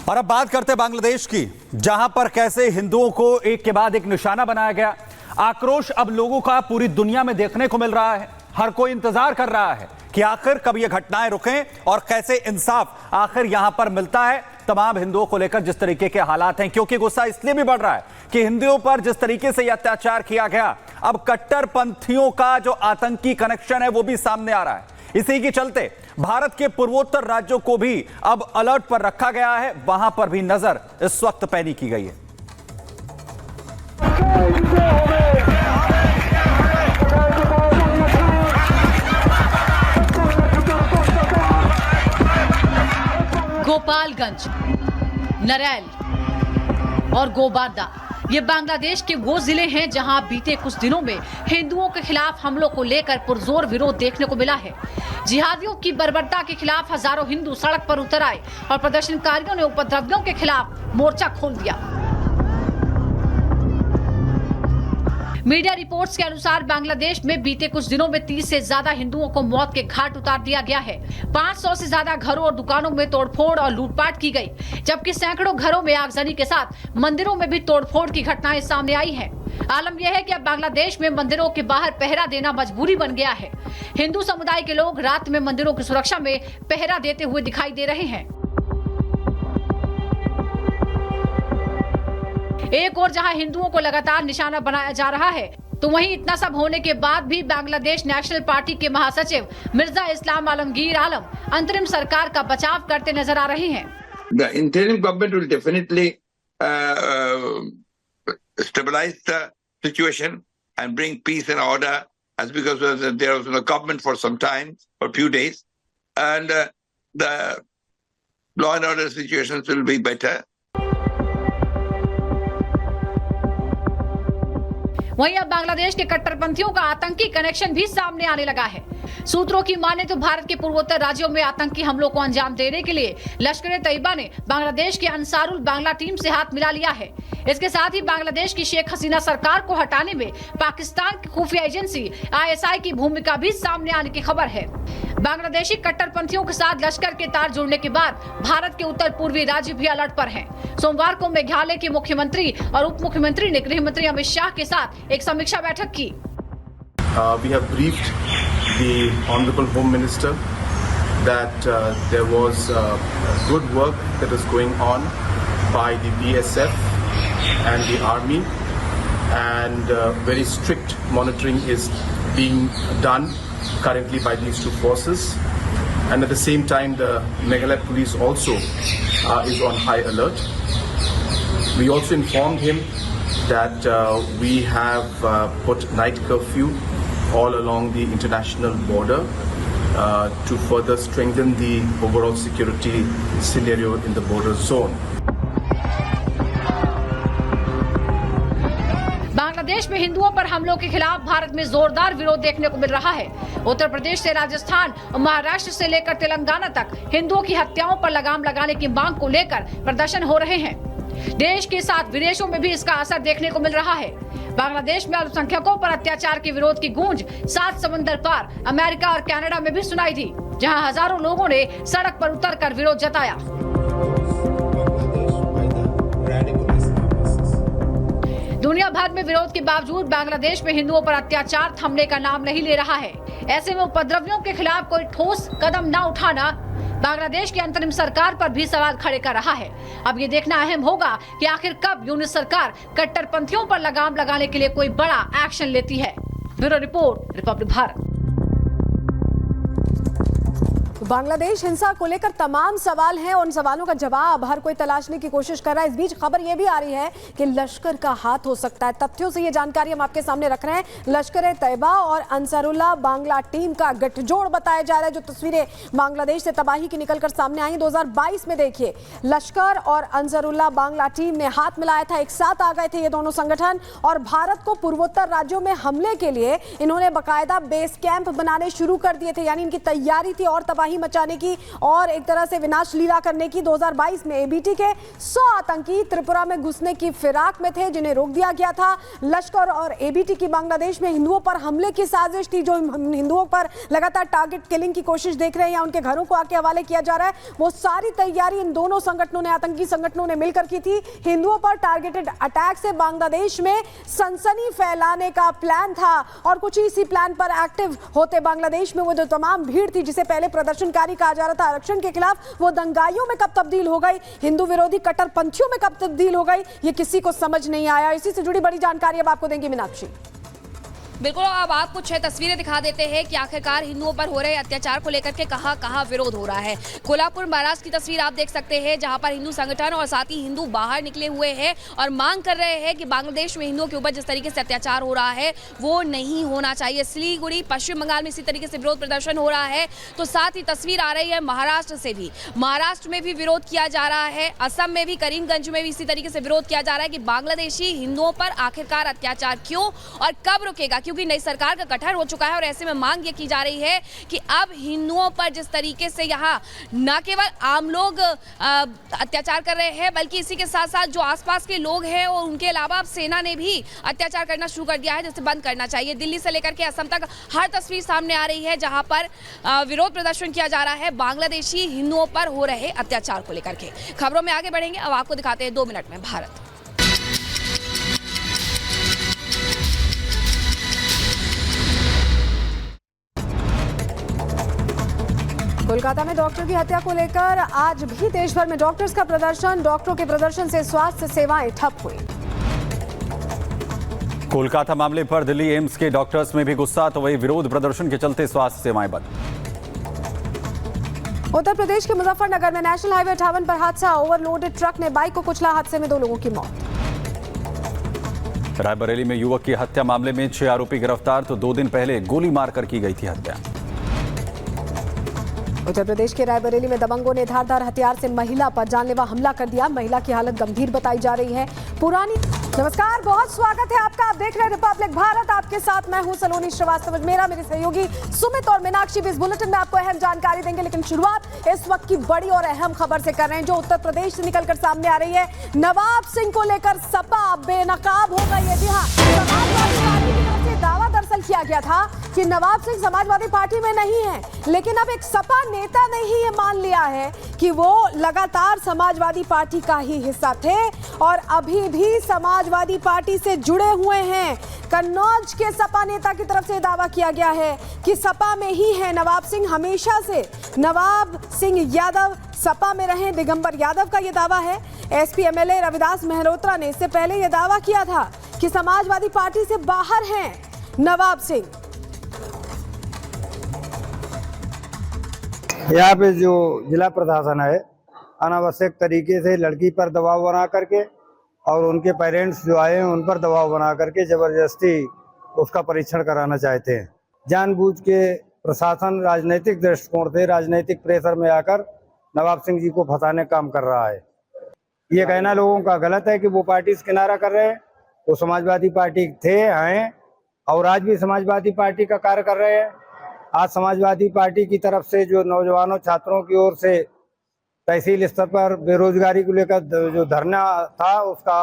और अब बात करते हैं बांग्लादेश की, जहां पर कैसे हिंदुओं को एक के बाद एक निशाना बनाया गया। आक्रोश अब लोगों का पूरी दुनिया में देखने को मिल रहा है। हर कोई इंतजार कर रहा है कि आखिर कब ये घटनाएं रुकें और कैसे इंसाफ आखिर यहां पर मिलता है तमाम हिंदुओं को लेकर जिस तरीके के हालात हैं। क्योंकि गुस्सा इसलिए भी बढ़ रहा है कि हिंदुओं पर जिस तरीके से यह अत्याचार किया गया, अब कट्टरपंथियों का जो आतंकी कनेक्शन है वो भी सामने आ रहा है। इसी के चलते भारत के पूर्वोत्तर राज्यों को भी अब अलर्ट पर रखा गया है। वहां पर भी नजर इस वक्त पैनी की गई है। गोपालगंज, नरैल और गोबारदा ये बांग्लादेश के वो जिले हैं जहां बीते कुछ दिनों में हिंदुओं के खिलाफ हमलों को लेकर पुरजोर विरोध देखने को मिला है। जिहादियों की बर्बरता के खिलाफ हजारों हिंदू सड़क पर उतर आए और प्रदर्शनकारियों ने उपद्रवियों के खिलाफ मोर्चा खोल दिया। मीडिया रिपोर्ट्स के अनुसार बांग्लादेश में बीते कुछ दिनों में 30 से ज्यादा हिंदुओं को मौत के घाट उतार दिया गया है। 500 से ज्यादा घरों और दुकानों में तोड़फोड़ और लूटपाट की गई, जबकि सैकड़ों घरों में आगजनी के साथ मंदिरों में भी तोड़फोड़ की घटनाएं सामने आई हैं। आलम यह है कि अब बांग्लादेश में मंदिरों के बाहर पहरा देना मजबूरी बन गया है। हिंदू समुदाय के लोग रात में मंदिरों की सुरक्षा में पहरा देते हुए दिखाई दे रहे हैं। एक और जहां हिंदुओं को लगातार निशाना बनाया जा रहा है, तो वहीं इतना सब होने के बाद भी बांग्लादेश नेशनल पार्टी के महासचिव मिर्जा इस्लाम आलमगीर आलम अंतरिम सरकार का बचाव करते नजर आ रहे हैं। The interim government will definitely stabilize the situation and bring peace and order, as because there was no government for some time, for a few days, and the law and order situations will be better. वहीं अब बांग्लादेश के कट्टरपंथियों का आतंकी connection भी सामने आने लगा है। सूत्रों की माने तो भारत के पूर्वोत्तर राज्यों में आतंकी हमलों को अंजाम देने के लिए लश्कर-ए-तैयबा ने बांग्लादेश के अंसारुल बांग्ला टीम से हाथ मिला लिया है। इसके साथ ही बांग्लादेश की शेख हसीना सरकार को हटाने में पाकिस्तान की खुफिया एजेंसी ISI की भूमिका भी सामने आने की खबर है। बांग्लादेशी कट्टरपंथियों के साथ लश्कर के तार जुड़ने के बाद भारत के उत्तर पूर्वी राज्य भी अलर्ट पर हैं। सोमवार को मेघालय के मुख्यमंत्री और उप मुख्यमंत्री ने गृह मंत्री अमित शाह के साथ एक समीक्षा बैठक की। We have briefed the Honorable Home Minister that there was good work that is going on by the BSF and the Army, and very strict monitoring is being done currently by these two forces, and at the same time the Meghalaya police also is on high alert. We also informed him that we have put night curfew all along the international border to further strengthen the overall security scenario in the border zone. Bangladesh में हिंदुओं पर हमलों के खिलाफ भारत में जोरदार विरोध देखने को मिल रहा है। उत्तर प्रदेश से राजस्थान और महाराष्ट्र से लेकर तेलंगाना तक हिंदुओं की हत्याओं पर लगाम लगाने की मांग को लेकर प्रदर्शन हो रहे हैं। देश के साथ विदेशों में भी इसका असर देखने को मिल रहा है। बांग्लादेश में अल्पसंख्यकों पर अत्याचार के विरोध की गूंज 7 समंदर पार अमेरिका और कनाडा में भी सुनाई दी, जहां हजारों लोगों ने सड़क पर उतरकर विरोध जताया। दुनिया भर में विरोध के बावजूद बांग्लादेश में हिंदुओं पर अत्याचार थमने का नाम नहीं ले रहा है। ऐसे में उपद्रवियों के खिलाफ कोई ठोस कदम न उठाना बांग्लादेश की अंतरिम सरकार पर भी सवाल खड़े कर रहा है। अब ये देखना अहम होगा कि आखिर कब यूनिट सरकार कट्टरपंथियों पर लगाम लगाने के लिए कोई बड़ा एक्शन लेती है। Bureau report, Republic Bharat. Bangladesh हिंसा को लेकर तमाम सवाल हैं, उन सवालों का जवाब हर कोई तलाशने की कोशिश कर रहा है। इस बीच खबर यह भी आ रही है कि लश्कर का हाथ हो सकता है। तथ्यों से ये जानकारी हम आपके सामने रख रहे हैं। लश्कर-ए-तैयबा और अंसारुल्लाह बांग्ला टीम का गठजोड़ बताया जा रहा है। जो तस्वीरें बांग्लादेश से तबाही की निकलकर सामने आई 2022 में, देखिए लश्कर और अंसारुल्लाह बांग्ला टीम ने हाथ मिलाया था, एक साथ आ गए थे ये दोनों संगठन, और भारत को पूर्वोत्तर राज्यों में हमले के लिए इन्होंने बाकायदा बेस कैंप बनाने शुरू कर दिए थे। यानी इनकी तैयारी थी और तबाही मचाने की और एक तरह से विनाश लीला करने की। 2022 में एबीटी के 100 आतंकी त्रिपुरा में घुसने की फिराक में थे, जिन्हें रोक दिया गया था। लश्कर और एबीटी की बांग्लादेश में हिंदुओं पर हमले की साजिश थी, जो हिंदुओं पर लगातार टारगेट किलिंग की कोशिश देख रहे हैं या उनके घरों को आके हवाले किया जा रहा है, वो सारी तैयारी इन दोनों संगठनों ने, आतंकी संगठनों ने मिलकर की थी। हिंदुओं पर टारगेटेड अटैक से बांग्लादेश में सनसनी फैलाने का प्लान था और कुछ इसी प्लान पर एक्टिव होते बांग्लादेश में वो जो तमाम भीड़ थी, जिसे पहले प्रदर्शनकारी कहा जा रहा था आरक्षण के खिलाफ, वो दंगाइयों में कब तब्दील हो गई, हिंदू विरोधी कट्टरपंथियों में कब तब्दील हो गई, ये किसी को समझ नहीं आया। इसी से जुड़ी बड़ी जानकारी अब आपको देंगे मीनाक्षी। बिल्कुल, अब आपको 6 तस्वीरें दिखा देते हैं कि आखिरकार हिंदुओं पर हो रहे अत्याचार को लेकर के कहां विरोध हो रहा है। कोल्हापुर महाराष्ट्र की तस्वीर आप देख सकते हैं, जहां पर हिंदू संगठन और साथ ही हिंदू बाहर निकले हुए हैं और मांग कर रहे हैं कि बांग्लादेश में हिंदुओं के ऊपर जिस तरीके से अत्याचार हो रहा है वो नहीं होना चाहिए। सिलीगुड़ी, पश्चिम बंगाल में इसी तरीके से विरोध प्रदर्शन हो रहा है, तो साथ ही तस्वीर आ रही है महाराष्ट्र से भी। महाराष्ट्र में भी विरोध किया जा रहा है, असम में भी, करीमगंज में भी इसी तरीके से विरोध किया जा रहा है कि बांग्लादेशी हिंदुओं पर आखिरकार अत्याचार क्यों और कब रुकेगा, क्योंकि नई सरकार का गठन हो चुका है और ऐसे में मांग ये की जा रही है कि अब हिंदुओं पर जिस तरीके से यहाँ न केवल आम लोग अत्याचार कर रहे हैं, बल्कि इसी के साथ साथ जो आसपास के लोग हैं और उनके अलावा अब सेना ने भी अत्याचार करना शुरू कर दिया है, जिसे बंद करना चाहिए। दिल्ली से लेकर के असम तक हर तस्वीर सामने आ रही है, जहां पर विरोध प्रदर्शन किया जा रहा है बांग्लादेशी हिंदुओं पर हो रहे अत्याचार को लेकर के। खबरों में आगे बढ़ेंगे, अब आपको दिखाते हैं 2 मिनट में भारत। कोलकाता में डॉक्टर की हत्या को लेकर आज भी देश भर में डॉक्टर्स का प्रदर्शन। डॉक्टरों के प्रदर्शन से स्वास्थ्य सेवाएं ठप हुई। कोलकाता मामले पर दिल्ली एम्स के डॉक्टर्स में भी गुस्सा, तो वही विरोध प्रदर्शन के चलते स्वास्थ्य सेवाएं बंद। उत्तर प्रदेश के मुजफ्फरनगर में नेशनल हाईवे 58 पर हादसा, ओवरलोडेड ट्रक ने बाइक को कुचला, हादसे में 2 लोगों की मौत। रायबरेली में युवक की हत्या मामले में 6 आरोपी गिरफ्तार, तो 2 दिन पहले गोली मारकर की गई थी हत्या। उत्तर प्रदेश के रायबरेली में दबंगों ने धारदार हथियार से महिला पर जानलेवा हमला कर दिया। महिला की हालत गंभीर बताई जा रही है। नमस्कार, बहुत स्वागत है आपका। आप देख रहे हैं रिपब्लिक भारत, आपके साथ मैं हूं सलोनी श्रीवास्तव। मेरे सहयोगी सुमित और मीनाक्षी भी इस बुलेटिन में आपको अहम जानकारी देंगे, लेकिन शुरुआत इस वक्त की बड़ी और अहम खबर से कर रहे हैं, जो उत्तर प्रदेश से निकलकर सामने आ रही है। नवाब सिंह को लेकर सपा बेनकाब हो गई है। जी हाँ, समाजवादी पार्टी की तरफ से दावा दरअसल किया गया था कि नवाब सिंह समाजवादी पार्टी में नहीं है, लेकिन अब एक सपा नेता ने ही ये मान लिया है कि वो लगातार समाजवादी पार्टी का ही हिस्सा थे और अभी भी समाजवादी पार्टी से जुड़े हुए हैं। कन्नौज के सपा नेता की तरफ से दावा किया गया है कि सपा में ही है नवाब सिंह, हमेशा से नवाब सिंह यादव सपा में रहे। दिगंबर यादव का यह दावा है। एसपी एमएलए रविदास मेहरोत्रा ने इससे पहले यह दावा किया था कि समाजवादी पार्टी से बाहर हैं नवाब सिंह। यहाँ पे जो जिला प्रशासन है, अनावश्यक तरीके से लड़की पर दबाव बना करके और उनके पेरेंट्स जो आए हैं उन पर दबाव बना करके जबरदस्ती उसका परीक्षण कराना चाहते हैं। जानबूझ के प्रशासन राजनीतिक दृष्टिकोण से, राजनीतिक प्रेशर में आकर नवाब सिंह जी को फंसाने का काम कर रहा है। ये कहना लोगों का गलत है कि वो पार्टी से किनारा कर रहे हैं। वो समाजवादी पार्टी थे, हैं और आज भी समाजवादी पार्टी का कार्य कर रहे हैं। आज समाजवादी पार्टी की तरफ से जो नौजवानों छात्रों की ओर से तहसील स्तर पर बेरोजगारी को लेकर जो धरना था, उसका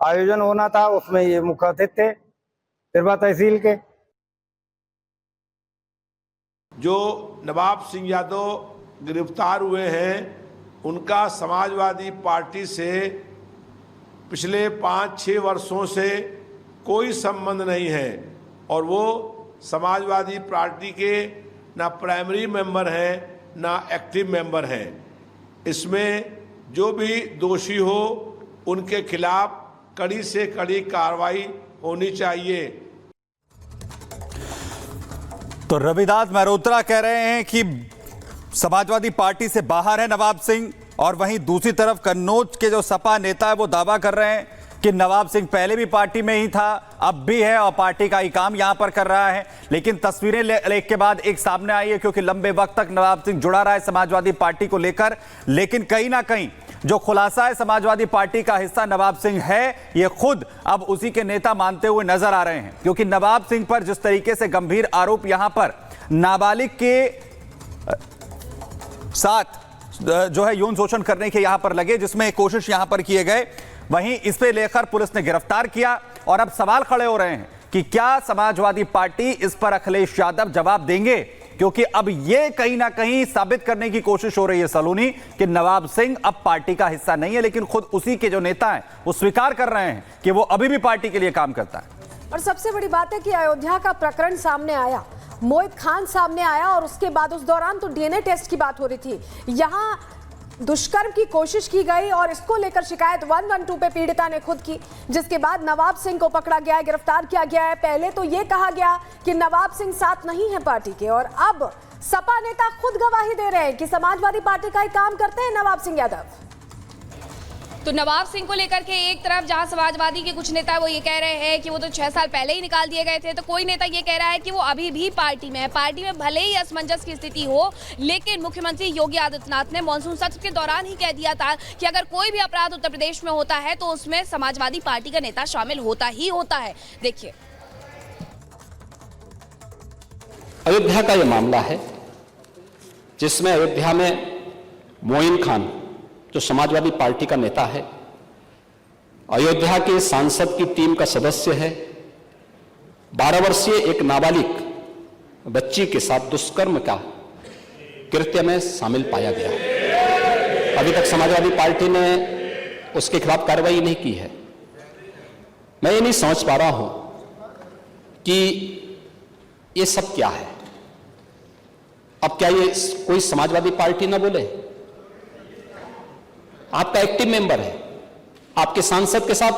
आयोजन होना था, उसमें ये मुख्य अतिथि थे तिरवा तहसील के। जो नवाब सिंह यादव गिरफ्तार हुए हैं, उनका समाजवादी पार्टी से पिछले 5-6 वर्षों से कोई संबंध नहीं है और वो समाजवादी पार्टी के ना प्राइमरी मेंबर हैं ना एक्टिव मेंबर हैं। इसमें जो भी दोषी हो उनके खिलाफ कड़ी से कड़ी कार्रवाई होनी चाहिए। तो रविदास मेहरोत्रा कह रहे हैं कि समाजवादी पार्टी से बाहर है नवाब सिंह, और वहीं दूसरी तरफ कन्नौज के जो सपा नेता है वो दावा कर रहे हैं कि नवाब सिंह पहले भी पार्टी में ही था, अब भी है और पार्टी का ही काम यहां पर कर रहा है। लेकिन तस्वीरें एक के बाद एक सामने आई है, क्योंकि लंबे वक्त तक नवाब सिंह जुड़ा रहा है समाजवादी पार्टी को लेकर, लेकिन कहीं ना कहीं जो खुलासा है समाजवादी पार्टी का हिस्सा नवाब सिंह है, ये खुद अब उसी के नेता मानते हुए नजर आ रहे हैं। क्योंकि नवाब सिंह पर जिस तरीके से गंभीर आरोप यहां पर नाबालिग के साथ जो है यौन शोषण करने के यहां पर लगे, जिसमें कोशिश यहां पर किए गए, वहीं इस पे लेकर पुलिस ने गिरफ्तार किया। और अब सवाल खड़े हो रहे हैं कि क्या समाजवादी पार्टी इस पर अखिलेश यादव जवाब देंगे, क्योंकि अब यह कहीं ना कहीं साबित करने की कोशिश हो रही है सलोनी कि नवाब सिंह अब पार्टी का हिस्सा नहीं है, लेकिन खुद उसी के जो नेता हैं वो स्वीकार कर रहे हैं कि वो अभी भी पार्टी के लिए काम करता है। और सबसे बड़ी बात है कि अयोध्या का प्रकरण सामने आया, मोहित खान सामने आया और उसके बाद उस दौरान तो डीएनए टेस्ट की बात हो रही थी, यहां दुष्कर्म की कोशिश की गई और इसको लेकर शिकायत 112 पे पीड़िता ने खुद की, जिसके बाद नवाब सिंह को पकड़ा गया है, गिरफ्तार किया गया है। पहले तो ये कहा गया कि नवाब सिंह साथ नहीं है पार्टी के, और अब सपा नेता खुद गवाही दे रहे हैं कि समाजवादी पार्टी का ही काम करते हैं नवाब सिंह यादव। तो नवाब सिंह को लेकर के एक तरफ जहां समाजवादी के कुछ नेता वो ये कह रहे हैं कि वो तो 6 साल पहले ही निकाल दिए गए थे, तो कोई नेता ये कह रहा है कि वो अभी भी पार्टी में है। पार्टी में भले ही असमंजस की स्थिति हो, लेकिन मुख्यमंत्री योगी आदित्यनाथ ने मानसून सत्र के दौरान ही कह दिया था कि अगर कोई भी अपराध उत्तर प्रदेश में होता है तो उसमें समाजवादी पार्टी का नेता शामिल होता ही होता है। देखिए, अयोध्या का यह मामला है जिसमें अयोध्या में मोइन खान जो समाजवादी पार्टी का नेता है, अयोध्या के सांसद की टीम का सदस्य है, 12 वर्षीय एक नाबालिग बच्ची के साथ दुष्कर्म का कृत्य में शामिल पाया गया। अभी तक समाजवादी पार्टी ने उसके खिलाफ कार्रवाई नहीं की है। मैं ये नहीं समझ पा रहा हूं कि ये सब क्या है। अब क्या ये कोई समाजवादी पार्टी ना बोले? आपका एक्टिव मेंबर है, आपके सांसद के साथ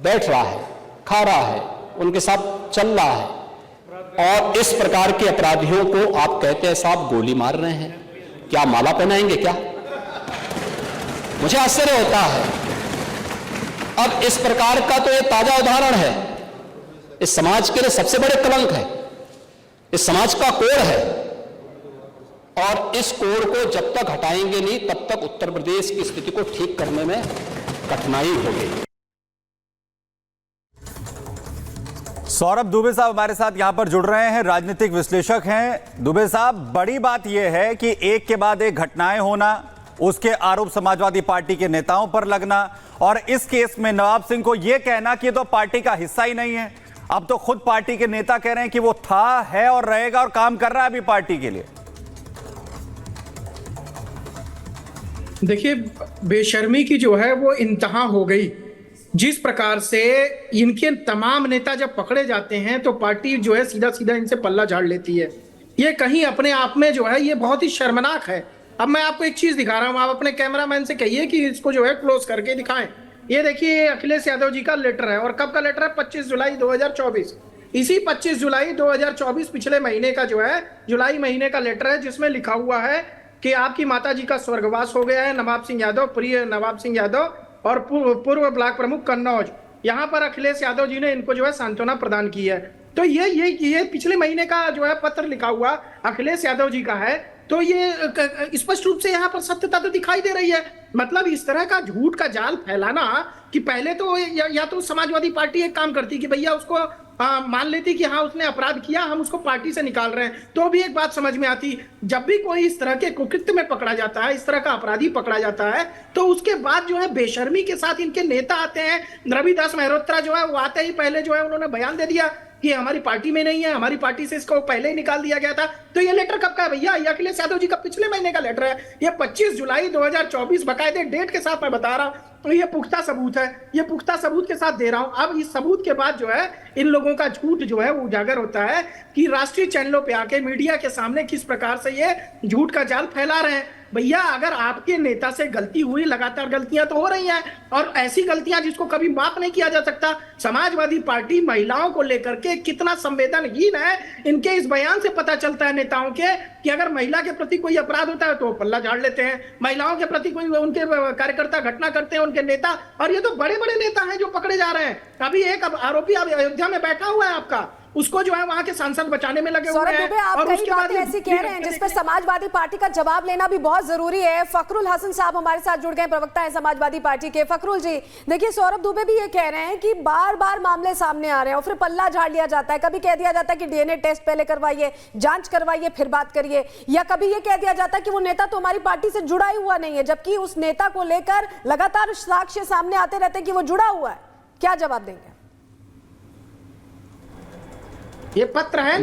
बैठ रहा है, खा रहा है, उनके साथ चल रहा है, और इस प्रकार के अपराधियों को आप कहते हैं साहब गोली मार रहे हैं, क्या माला पहनाएंगे क्या? मुझे आश्चर्य होता है। अब इस प्रकार का तो एक ताजा उदाहरण है, इस समाज के लिए सबसे बड़े कलंक है, इस समाज का कोड है, और इस कोड को जब तक हटाएंगे नहीं तब तक उत्तर प्रदेश की स्थिति को ठीक करने में कठिनाई होगी। सौरभ दुबे साहब हमारे साथ यहां पर जुड़ रहे हैं, राजनीतिक विश्लेषक हैं। दुबे साहब, बड़ी बात यह है कि एक के बाद एक घटनाएं होना, उसके आरोप समाजवादी पार्टी के नेताओं पर लगना, और इस केस में नवाब सिंह को यह कहना कि ये तो पार्टी का हिस्सा ही नहीं है। अब तो खुद पार्टी के नेता कह रहे हैं कि वो था, है और रहेगा और काम कर रहा है अभी पार्टी के लिए। देखिए, बेशर्मी की जो है वो इंतहा हो गई। जिस प्रकार से इनके तमाम नेता जब पकड़े जाते हैं तो पार्टी जो है सीधा सीधा इनसे पल्ला झाड़ लेती है। ये कहीं अपने आप में जो है ये बहुत ही शर्मनाक है। अब मैं आपको एक चीज दिखा रहा हूं, आप अपने कैमरामैन से कहिए कि इसको जो है क्लोज करके दिखाएं। ये देखिए, अखिलेश यादव जी का लेटर है, और कब का लेटर है? 25 जुलाई 2024। इसी 25 जुलाई 2024 पिछले महीने का जो है जुलाई महीने का लेटर है, जिसमें लिखा हुआ है कि आपकी माता जी का स्वर्गवास हो गया है। नवाब सिंह यादव, प्रिय नवाब सिंह यादव और पूर्व ब्लॉक प्रमुख कन्नौज, यहाँ पर अखिलेश यादव जी ने इनको जो है सांत्वना प्रदान की है। तो ये पिछले महीने का जो है पत्र लिखा हुआ अखिलेश यादव जी का है। तो ये स्पष्ट रूप से यहाँ पर सत्यता तो दिखाई दे रही है। मतलब इस तरह का झूठ का जाल फैलाना कि पहले तो या तो समाजवादी पार्टी एक काम करती कि भैया उसको मान लेती कि हाँ उसने अपराध किया, हम उसको पार्टी से निकाल रहे हैं, तो भी एक बात समझ में आती। जब भी कोई इस तरह के कुकृत्य में पकड़ा जाता है, इस तरह का अपराधी पकड़ा जाता है, तो उसके बाद जो है बेशर्मी के साथ इनके नेता आते हैं। रविदास मेहरोत्रा जो है वो आते ही पहले जो है उन्होंने बयान दे दिया कि हमारी पार्टी में नहीं है, हमारी पार्टी से इसको पहले ही निकाल दिया गया था। तो ये लेटर कब का है भैया? ये अखिलेश यादव जी का पिछले महीने का लेटर है। ये 25 जुलाई 2024 बकायदे डेट के साथ मैं बता रहा हूं। तो ये पुख्ता सबूत है, ये पुख्ता सबूत के साथ दे रहा हूं। अब इस सबूत के बाद जो है इन लोगों का झूठ जो है वो उजागर होता है कि राष्ट्रीय चैनलों पे आके मीडिया के सामने किस प्रकार से ये झूठ का जाल फैला रहे हैं। भैया, अगर आपके नेता से गलती हुई, लगातार गलतियां तो हो रही हैं, और ऐसी गलतियां जिसको कभी माफ नहीं किया जा सकता। समाजवादी पार्टी महिलाओं को लेकर के कितना संवेदनहीन है, इनके इस बयान से पता चलता है नेताओं के कि अगर महिला के प्रति कोई अपराध होता है तो वो पल्ला झाड़ लेते हैं, महिलाओं के प्रति कोई उनके कार्यकर्ता घटना करते हैं उनके नेता, और ये तो बड़े बड़े नेता हैं जो पकड़े जा रहे हैं। अभी एक आरोपी अयोध्या में बैठा हुआ है आपका, उसको जो है वहां के सांसद बचाने में लगे हुए सौरभ हैं। दुबे, आप और कई उसके बाद बातें ऐसी कह रहे हैं जिस पर समाजवादी पार्टी का जवाब लेना भी बहुत जरूरी है। फखरुल हसन साहब हमारे साथ जुड़ गए, प्रवक्ता है समाजवादी पार्टी के। फखरुल जी, देखिए सौरभ दुबे भी ये कह रहे हैं कि बार बार मामले सामने आ रहे हैं और फिर पल्ला झाड़ लिया जाता है। कभी कह दिया जाता है कि डीएनए टेस्ट पहले करवाइए, जांच करवाइए, फिर बात करिए, या कभी ये कह दिया जाता है कि वो नेता तो हमारी पार्टी से जुड़ा ही हुआ नहीं है, जबकि उस नेता को लेकर लगातार साक्ष्य सामने आते रहते हैं कि वो जुड़ा हुआ है। क्या जवाब देंगे? ये पत्र है